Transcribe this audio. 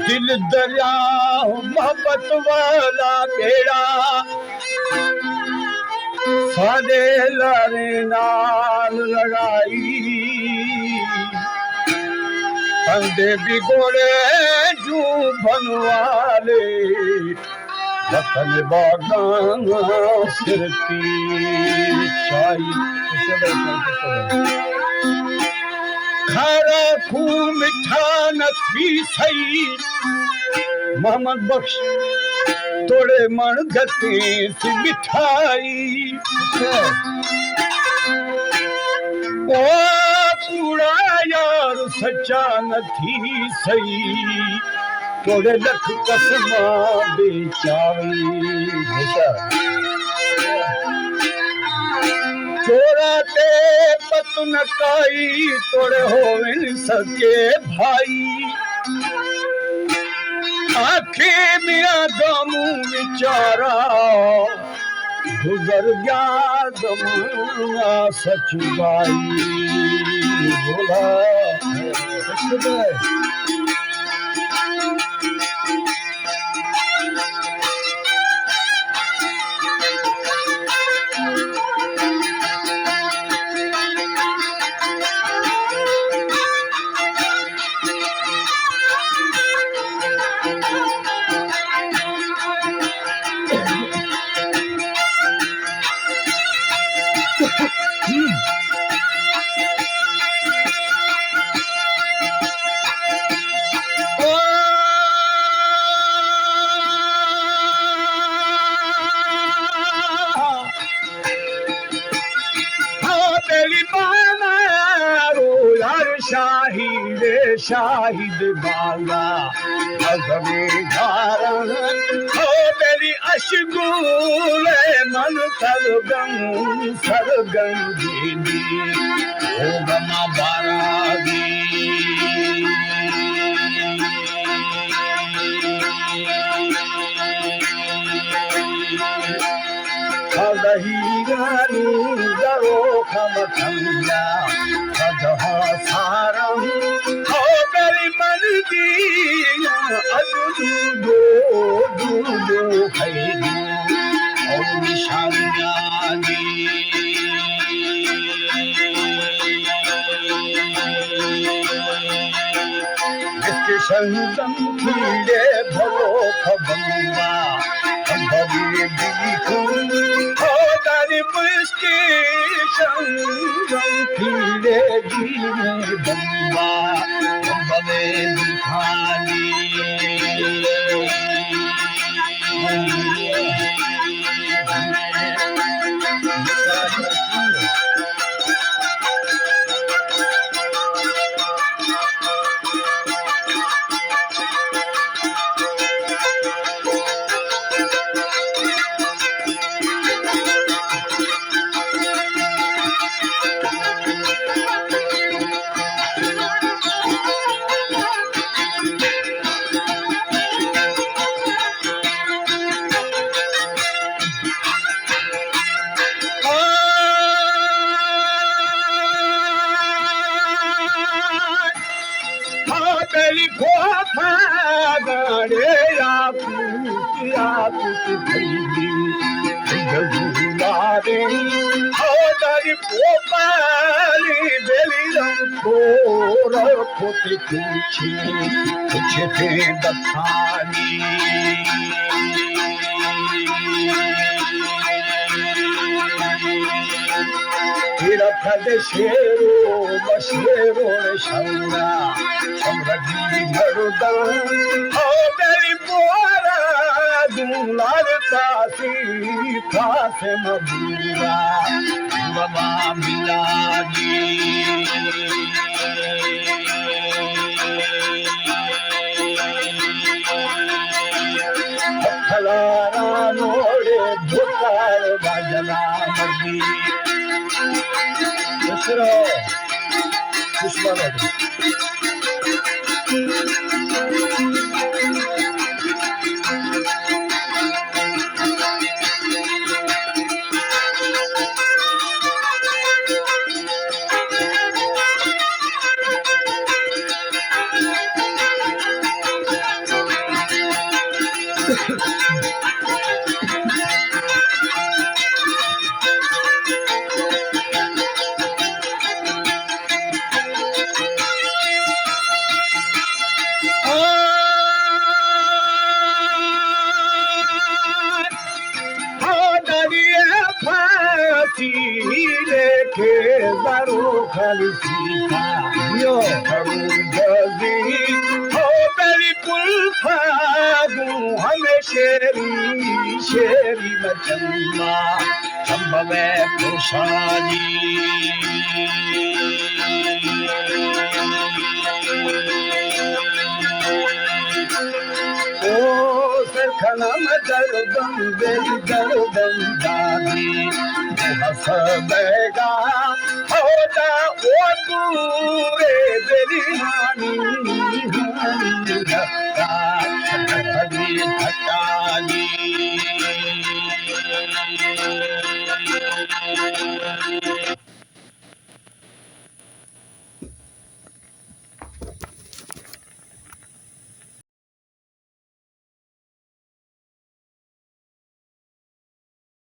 दिल दरिया मोहब्बत वाला बेड़ा सादे लारे नाल लड़ाई अंधे बिगोड़े जू बनवाले वतन बागान सिरती खारा खून मिठा नथी सही मोहम्मद बख्श तोड़े मन गते सी मिठाई ओ पूरा यार सच्चा नथी सही तोड़े लख कसमा बेचावी चोरा ते पत न काई तोड़े होवन सके भाई आखे मिया गमू विचारा गुजर गया जमाना सच भाई बोला शाहिद बाला अजमे धारण हो मेरी अशगुल मन सरगम दीदी ओ गमा बारागी हदही रानी जरो खमखंगा सजहा सारम हो मेरी मर्जी अदू दो खैदू और निशानी इसके संगम कीड़े भलो खबंगा भवी दिखूं हो दारी मुश्के संगम कीड़े जीने बंबा बवे दिखानी कुछ थे बखानी खद शेरो बशेरो शौरा समृद्धि भरुदा हो मेरी पोरा दूलार कासी खासे मबूरा बाबा मिलाजी खलारा नोड़े भुतार बाजना मर्दी दूसरा पुष्पा लेके बरो खलसीता यो बजी हो बिल्कुल फागू हमें शेरी शेरी बचम्मा संभवे खुशाली ओ सरखनम दरदम बेली दरदम दादी हसबेगा होता वो पूरे बेली हानी हानी धक्का